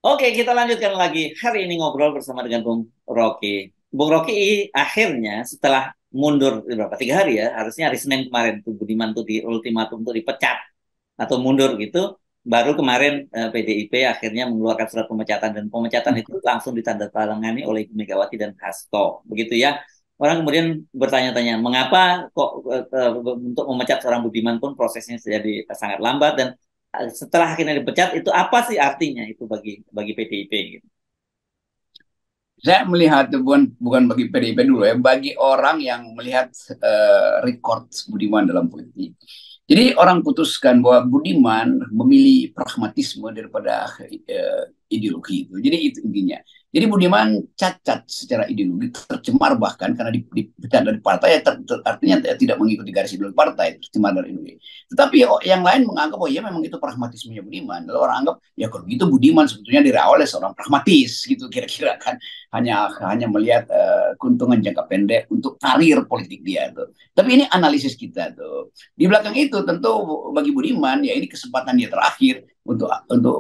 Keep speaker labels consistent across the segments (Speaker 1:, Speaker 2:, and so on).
Speaker 1: Oke, kita lanjutkan lagi. Hari ini ngobrol bersama dengan Bung Rocky. Bung Rocky akhirnya setelah mundur berapa? 3 hari ya. Harusnya hari Senin kemarin tuh Budiman tuh di ultimatum tuh dipecat atau mundur gitu. Baru kemarin PDIP akhirnya mengeluarkan surat pemecatan dan pemecatan itu langsung ditandatangani oleh Ibu Megawati dan Hasto. Begitu ya. Orang kemudian bertanya-tanya, mengapa kok untuk memecat seorang Budiman pun prosesnya jadi sangat lambat dan setelah akhirnya dipecat itu apa sih artinya itu bagi bagi PDIP gitu.
Speaker 2: Saya melihat bukan bukan bagi PDIP dulu ya, bagi orang yang melihat record Budiman dalam politik. Jadi orang putuskan bahwa Budiman memilih pragmatisme daripada ideologi itu. Jadi itu intinya. Jadi Budiman cacat secara ideologi, tercemar bahkan karena dipecat dari partai, artinya tidak mengikuti garis ideologi partai, tercemar dari ideologi. Tetapi yang lain menganggap bahwa ya memang itu pragmatismenya Budiman. Lalu orang anggap ya kalau gitu Budiman sebetulnya dirawat oleh seorang pragmatis gitu kira-kira kan, hanya melihat keuntungan jangka pendek untuk karir politik dia tuh. Tapi ini analisis kita tuh. Di belakang itu tentu bagi Budiman ya ini kesempatan dia terakhir untuk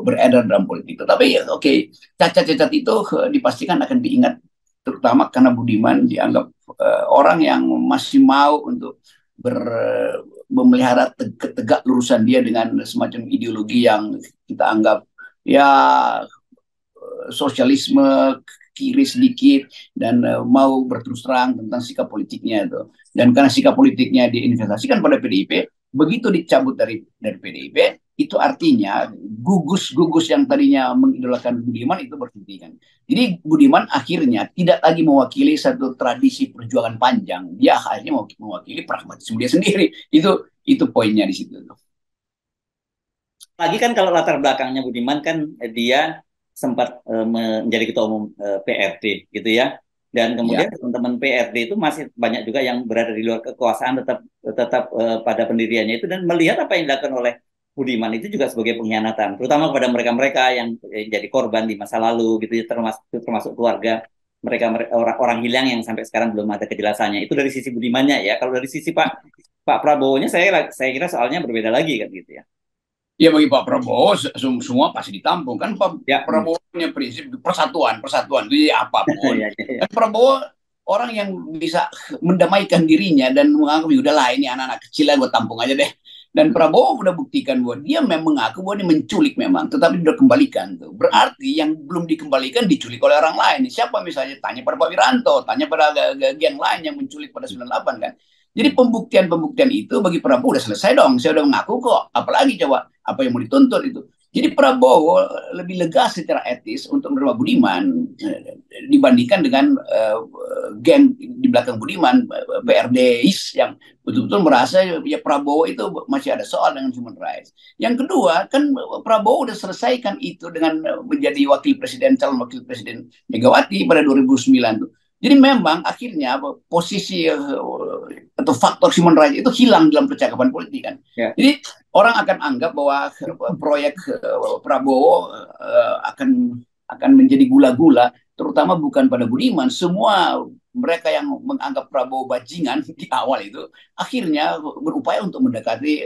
Speaker 2: beredar dalam politik. Tapi ya, oke, cacat-cacat itu dipastikan akan diingat terutama karena Budiman dianggap orang yang masih mau untuk ber, memelihara tegak lurusan dia dengan semacam ideologi yang kita anggap ya sosialisme kiri sedikit dan mau berterus terang tentang sikap politiknya itu. Dan karena sikap politiknya diinvestasikan pada PDIP, begitu dicabut dari PDIP, itu artinya gugus-gugus yang tadinya mengidolakan Budiman itu berhentikan. Jadi Budiman akhirnya tidak lagi mewakili satu tradisi perjuangan panjang, dia akhirnya mewakili pragmatisme dia sendiri. Itu poinnya di situ.
Speaker 1: Lagi kan kalau latar belakangnya Budiman kan dia sempat menjadi ketua umum PRD gitu ya. Dan
Speaker 2: Ya,
Speaker 1: kemudian teman-teman PRD itu masih banyak juga yang berada di luar kekuasaan tetap tetap pada pendiriannya itu dan melihat apa yang dilakukan oleh Budiman itu juga sebagai pengkhianatan, terutama kepada mereka-mereka yang jadi korban di masa lalu gitu ya, termasuk termasuk keluarga mereka orang-orang hilang yang sampai sekarang belum ada kejelasannya. Itu dari sisi Budimannya ya. Kalau dari sisi Pak Prabowo-nya saya kira soalnya berbeda lagi kan gitu ya.
Speaker 2: ya bagi Pak Prabowo semua pasti ditampung kan. Pak
Speaker 1: Ya,
Speaker 2: Prabowo punya prinsip persatuan, persatuan itu ya apapun.
Speaker 1: ya, ya, ya.
Speaker 2: Dan Prabowo orang yang bisa mendamaikan dirinya dan menganggap ya udahlah ini anak-anak kecil lah gue tampung aja deh. Dan Prabowo udah buktikan bahwa dia memang mengaku bahwa dia menculik memang, tetapi sudah kembalikan tuh. Berarti yang belum dikembalikan diculik oleh orang lain. Siapa misalnya tanya pada Pak Wiranto, tanya pada geng lain yang menculik pada 98 kan. Jadi pembuktian-pembuktian itu bagi Prabowo udah selesai dong. Saya udah mengaku kok. Apalagi coba apa yang mau dituntut itu. Jadi Prabowo lebih lega secara etis untuk menerima Budiman dibandingkan dengan geng di belakang Budiman, PRDis yang betul-betul merasa ya Prabowo itu masih ada soal dengan human rights. Yang kedua kan Prabowo udah selesaikan itu dengan menjadi wakil presiden, calon wakil presiden Megawati pada 2009 tuh. Jadi memang akhirnya posisi atau faktor human rights itu hilang dalam percakapan politik kan.
Speaker 1: Ya.
Speaker 2: Jadi orang akan anggap bahwa proyek Prabowo akan menjadi gula-gula, terutama bukan pada Budiman. Semua mereka yang menganggap Prabowo bajingan di awal itu akhirnya berupaya untuk mendekati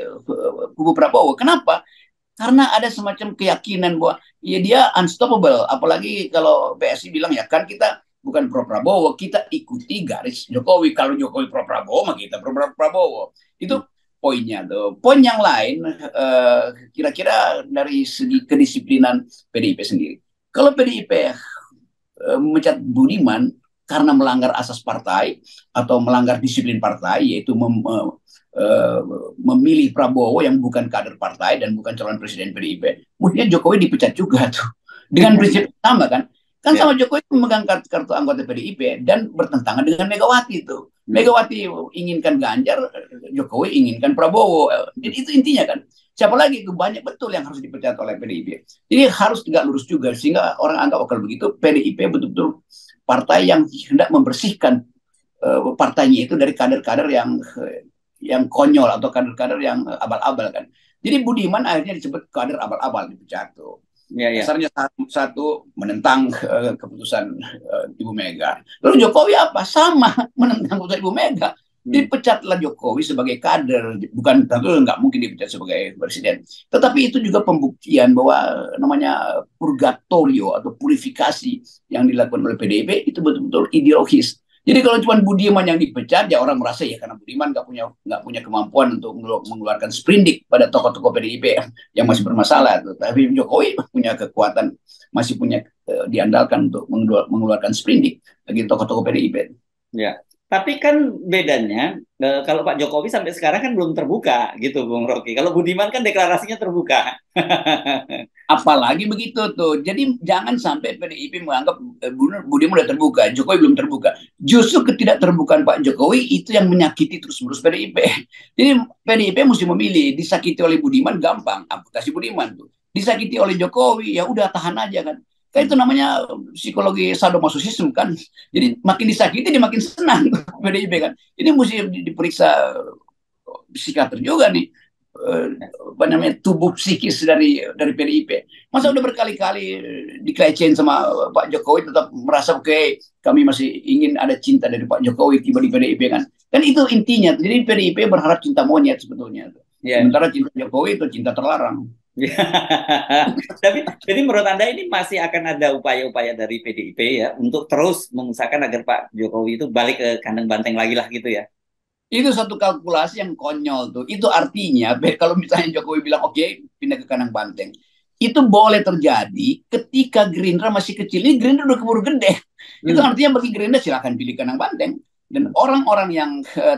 Speaker 2: kubu Prabowo. Kenapa? Karena ada semacam keyakinan bahwa ya dia unstoppable. Apalagi kalau PSI bilang ya kan kita bukan pro Prabowo, kita ikuti garis Jokowi. Kalau Jokowi pro Prabowo, maka kita pro Prabowo. Itu poinnya tuh. Poin yang lain kira-kira dari segi kedisiplinan PDIP sendiri. Kalau PDIP memecat Budiman karena melanggar asas partai atau melanggar disiplin partai, yaitu memilih Prabowo yang bukan kader partai dan bukan calon presiden PDIP, mestinya Jokowi dipecat juga tuh. Dengan prinsip sama kan? Kan
Speaker 1: Ya.
Speaker 2: sama Jokowi memegang kartu anggota PDIP dan bertentangan dengan Megawati itu. Megawati inginkan Ganjar, Jokowi inginkan Prabowo. Jadi itu intinya kan. Siapa lagi itu banyak betul yang harus dipecat oleh PDIP. Jadi harus tegak lurus juga sehingga orang anggap kalau begitu PDIP betul-betul partai yang hendak membersihkan partainya itu dari kader-kader yang konyol atau kader-kader yang abal-abal kan. Jadi Budiman akhirnya disebut kader abal-abal dipecat tuh.
Speaker 1: Ya, ya.
Speaker 2: Dasarnya satu menentang keputusan Ibu Mega. Lalu Jokowi apa? Sama menentang keputusan Ibu Mega. Dipecatlah Jokowi sebagai kader, bukan tentu nggak mungkin dipecat sebagai presiden. Tetapi itu juga pembuktian bahwa namanya purgatorio atau purifikasi yang dilakukan oleh PDIP itu betul-betul ideologis. Jadi kalau cuma Budiman yang dipecat, ya orang merasa ya karena Budiman nggak punya kemampuan untuk mengeluarkan sprindik pada tokoh-tokoh PDIP yang masih bermasalah. Tapi Jokowi punya kekuatan, masih punya diandalkan untuk mengeluarkan sprindik bagi tokoh-tokoh PDIP.
Speaker 1: Ya, tapi kan bedanya kalau Pak Jokowi sampai sekarang kan belum terbuka gitu, Bung Rocky. Kalau Budiman kan deklarasinya terbuka.
Speaker 2: Apalagi begitu tuh. Jadi jangan sampai PDIP menganggap Budiman udah terbuka, Jokowi belum terbuka. Justru ketidakterbukaan Pak Jokowi itu yang menyakiti terus-menerus PDIP. Jadi PDIP mesti memilih, disakiti oleh Budiman gampang, amputasi Budiman tuh. Disakiti oleh Jokowi, ya udah tahan aja kan. Kayak itu namanya psikologi sadomasochisme kan. Jadi makin disakiti dia makin senang PDIP kan. Ini mesti diperiksa psikiater juga nih, apa namanya, tubuh psikis dari PDIP. Masa udah berkali-kali dikelecehin sama Pak Jokowi tetap merasa oke, kami masih ingin ada cinta dari Pak Jokowi tiba di PDIP kan. Kan itu intinya. Jadi PDIP berharap cinta monyet sebetulnya.
Speaker 1: Ya.
Speaker 2: Sementara cinta Jokowi itu cinta terlarang.
Speaker 1: Tapi jadi menurut Anda ini masih akan ada upaya-upaya dari PDIP ya untuk terus mengusahakan agar Pak Jokowi itu balik ke kandang banteng lagi lah gitu ya.
Speaker 2: Itu satu kalkulasi yang konyol tuh. Itu artinya kalau misalnya Jokowi bilang oke, pindah ke kandang banteng, itu boleh terjadi ketika Gerindra masih kecil. Ini Gerindra udah keburu gede. Itu artinya bagi Gerindra silakan pilih kandang banteng. Dan orang-orang yang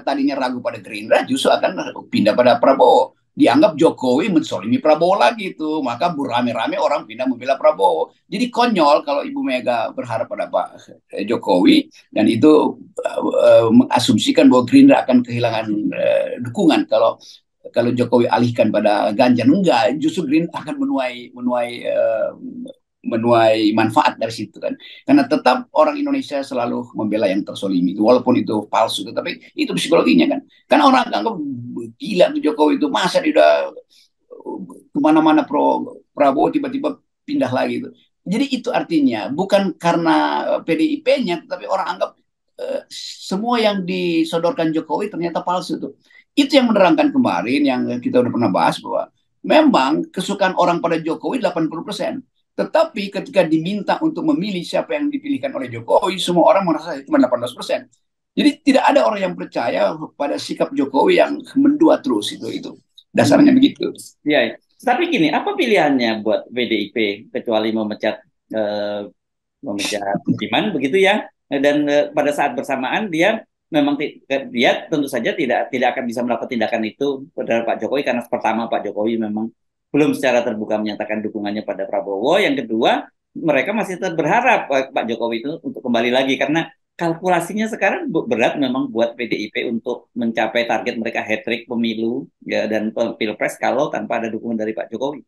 Speaker 2: tadinya ragu pada Gerindra justru akan pindah pada Prabowo. Dianggap Jokowi mensolimi Prabowo lagi tuh. Maka rame-rame orang pindah membela Prabowo. Jadi konyol kalau Ibu Mega berharap pada Pak Jokowi. Dan itu mengasumsikan bahwa Gerindra akan kehilangan dukungan kalau Jokowi alihkan pada Ganjar. Enggak, justru Gerindra akan menuai manfaat dari situ kan, karena tetap orang Indonesia selalu membela yang tersolimi itu walaupun itu palsu, tapi itu psikologinya kan, karena orang anggap gila tuh Jokowi itu, masa dia udah kemana-mana Prabowo tiba-tiba pindah lagi itu. Jadi itu artinya bukan karena PDIP-nya, tapi orang anggap semua yang disodorkan Jokowi ternyata palsu tuh. Itu yang menerangkan kemarin yang kita udah pernah bahas bahwa memang kesukaan orang pada Jokowi 80%. Tetapi ketika diminta untuk memilih siapa yang dipilihkan oleh Jokowi, semua orang merasa cuma 18%. Jadi tidak ada orang yang percaya pada sikap Jokowi yang mendua terus itu. Dasarnya begitu.
Speaker 1: Ya, tapi gini, apa pilihannya buat PDIP kecuali memecat Budiman begitu ya? Dan pada saat bersamaan dia memang dia tentu saja tidak akan bisa melakukan tindakan itu pada Pak Jokowi karena pertama Pak Jokowi memang belum secara terbuka menyatakan dukungannya pada Prabowo. Yang kedua, mereka masih tetap berharap Pak Jokowi itu untuk kembali lagi karena kalkulasinya sekarang berat memang buat PDIP untuk mencapai target mereka hat-trick pemilu ya, dan pilpres kalau tanpa ada dukungan dari Pak Jokowi.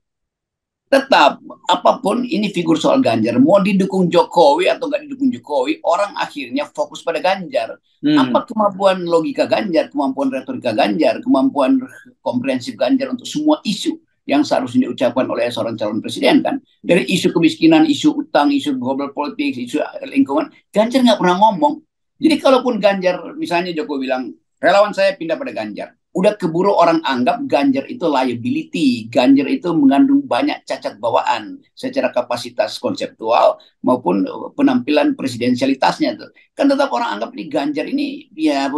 Speaker 2: Tetap, apapun ini figur soal Ganjar, mau didukung Jokowi atau nggak didukung Jokowi, orang akhirnya fokus pada Ganjar. Apa kemampuan logika Ganjar, kemampuan retorika Ganjar, kemampuan komprehensif Ganjar untuk semua isu yang seharusnya diucapkan oleh seorang calon presiden kan. Dari isu kemiskinan, isu utang, isu global politics, isu lingkungan, Ganjar nggak pernah ngomong. Jadi kalaupun Ganjar, misalnya Jokowi bilang, relawan saya pindah pada Ganjar, udah keburu orang anggap Ganjar itu liability, Ganjar itu mengandung banyak cacat bawaan secara kapasitas konseptual maupun penampilan presidensialitasnya tuh. Kan tetap orang anggap nih Ganjar ini ya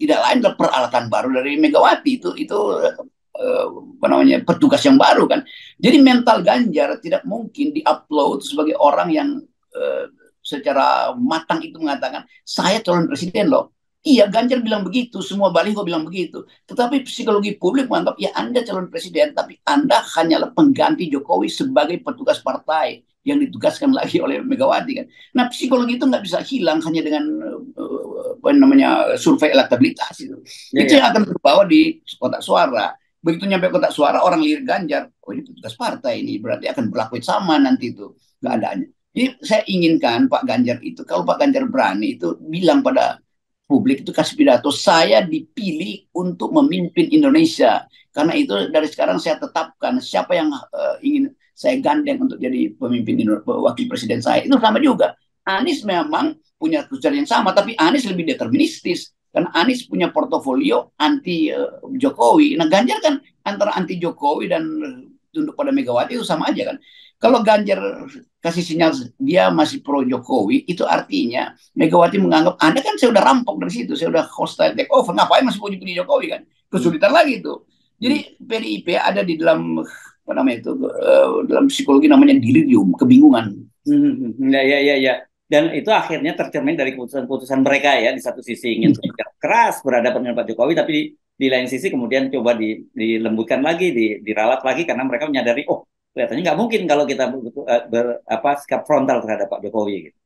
Speaker 2: tidak lain adalah peralatan baru dari Megawati, itu apa namanya, petugas yang baru kan. Jadi mental Ganjar tidak mungkin diupload sebagai orang yang secara matang itu mengatakan saya calon presiden loh. Iya, Ganjar bilang begitu, semua baliho bilang begitu. Tetapi psikologi publik menganggap, ya Anda calon presiden, tapi Anda hanyalah pengganti Jokowi sebagai petugas partai yang ditugaskan lagi oleh Megawati kan. Nah, psikologi itu nggak bisa hilang hanya dengan apa namanya, survei elektabilitas itu. Itu yang akan terbawa di kotak suara. Begitu nyampe kotak suara, orang lirik Ganjar, oh ini petugas partai ini, berarti akan berlaku sama nanti itu keadaannya. Jadi saya inginkan Pak Ganjar itu, kalau Pak Ganjar berani itu bilang pada publik itu, kasih pidato, saya dipilih untuk memimpin Indonesia. Karena itu dari sekarang saya tetapkan siapa yang ingin saya gandeng untuk jadi pemimpin wakil presiden saya. Itu sama juga. Anies memang punya tujuan yang sama, tapi Anies lebih deterministis. Karena Anies punya portofolio anti Jokowi. Nah Ganjar kan antara anti Jokowi dan tunduk pada Megawati itu sama aja kan. Kalau Ganjar kasih sinyal dia masih pro Jokowi, itu artinya Megawati menganggap Anda kan saya udah rampok dari situ, saya udah hostile take over, ngapain masih puji-puji Jokowi kan? Kesulitan lagi itu. Jadi PDIP ada di dalam apa namanya itu dalam psikologi namanya delirium, kebingungan.
Speaker 1: Ya, ya, ya, ya. Dan itu akhirnya tercermin dari keputusan-keputusan mereka ya. Di satu sisi ingin keras berhadapan dengan Pak Jokowi, tapi di lain sisi kemudian coba dilembutkan lagi, diralat lagi karena mereka menyadari, oh kelihatannya nggak mungkin kalau kita sikap frontal terhadap Pak Jokowi. Gitu.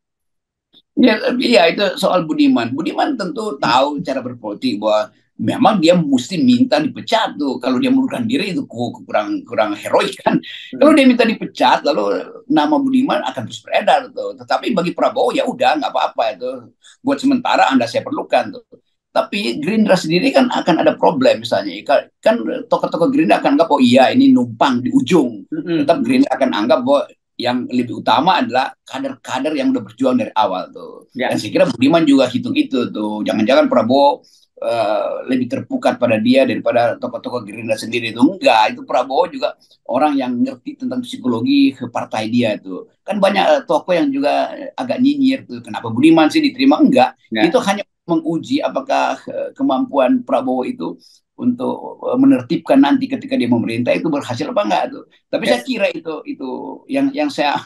Speaker 2: Ya, iya itu soal Budiman. Budiman tentu tahu cara berpolitik bahwa memang dia mesti minta dipecat tuh. Kalau dia mundurkan diri itu kurang heroik kan. Kalau dia minta dipecat, lalu nama Budiman akan terus beredar tuh. Tetapi bagi Prabowo ya udah nggak apa-apa itu. Buat sementara Anda saya perlukan tuh. Tapi Gerindra sendiri kan akan ada problem misalnya. Kan tokoh-tokoh Gerindra akan anggap oh iya ini numpang di ujung. Tetap Gerindra akan anggap bahwa yang lebih utama adalah kader-kader yang udah berjuang dari awal tuh. Ya. Dan saya kira Budiman juga hitung itu tuh. Jangan-jangan Prabowo lebih terpukat pada dia daripada tokoh-tokoh Gerindra sendiri itu. Enggak, itu Prabowo juga orang yang ngerti tentang psikologi partai dia tuh. Kan banyak tokoh yang juga agak nyinyir tuh. Kenapa Budiman sih diterima? Enggak. Ya. Itu hanya menguji apakah kemampuan Prabowo itu untuk menertibkan nanti ketika dia memerintah itu berhasil apa enggak tuh. Tapi saya kira itu yang saya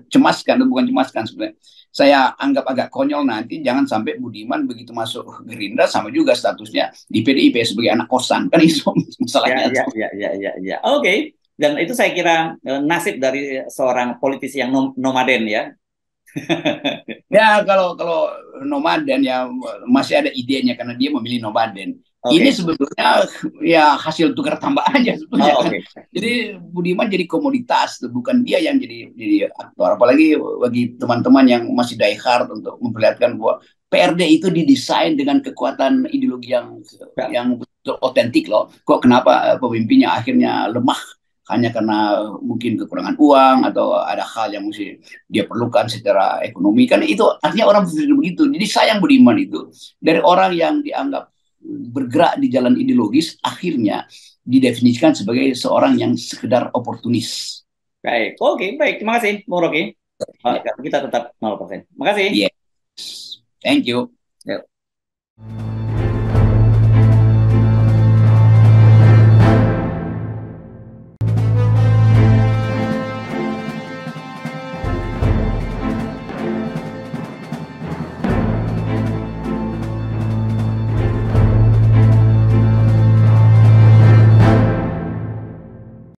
Speaker 2: cemaskan, bukan cemaskan sebenarnya. Saya anggap agak konyol nanti jangan sampai Budiman begitu masuk Gerindra sama juga statusnya di PDIP sebagai anak kosan. Kan itu masalahnya.
Speaker 1: Ya. Oke. Dan itu saya kira nasib dari seorang politisi yang nomaden ya.
Speaker 2: Ya kalau nomaden ya masih ada idenya karena dia memilih nomaden. Okay. Ini sebetulnya ya hasil tukar tambah aja sebetulnya kan. Jadi Budiman jadi komoditas, bukan dia yang jadi aktor. Apalagi bagi teman-teman yang masih die hard untuk memperlihatkan bahwa PRD itu didesain dengan kekuatan ideologi yang betul otentik loh. Kok kenapa pemimpinnya akhirnya lemah? Hanya karena mungkin kekurangan uang atau ada hal yang mesti dia perlukan secara ekonomi. Kan itu artinya orang berpikir begitu. Jadi sayang Budiman itu dari orang yang dianggap bergerak di jalan ideologis akhirnya didefinisikan sebagai seorang yang sekedar oportunis.
Speaker 1: Baik, oke, baik. Terima kasih, Bung Rocky. Kita tetap 0%. Terima kasih.
Speaker 2: Yes. Thank you.
Speaker 1: Yuk.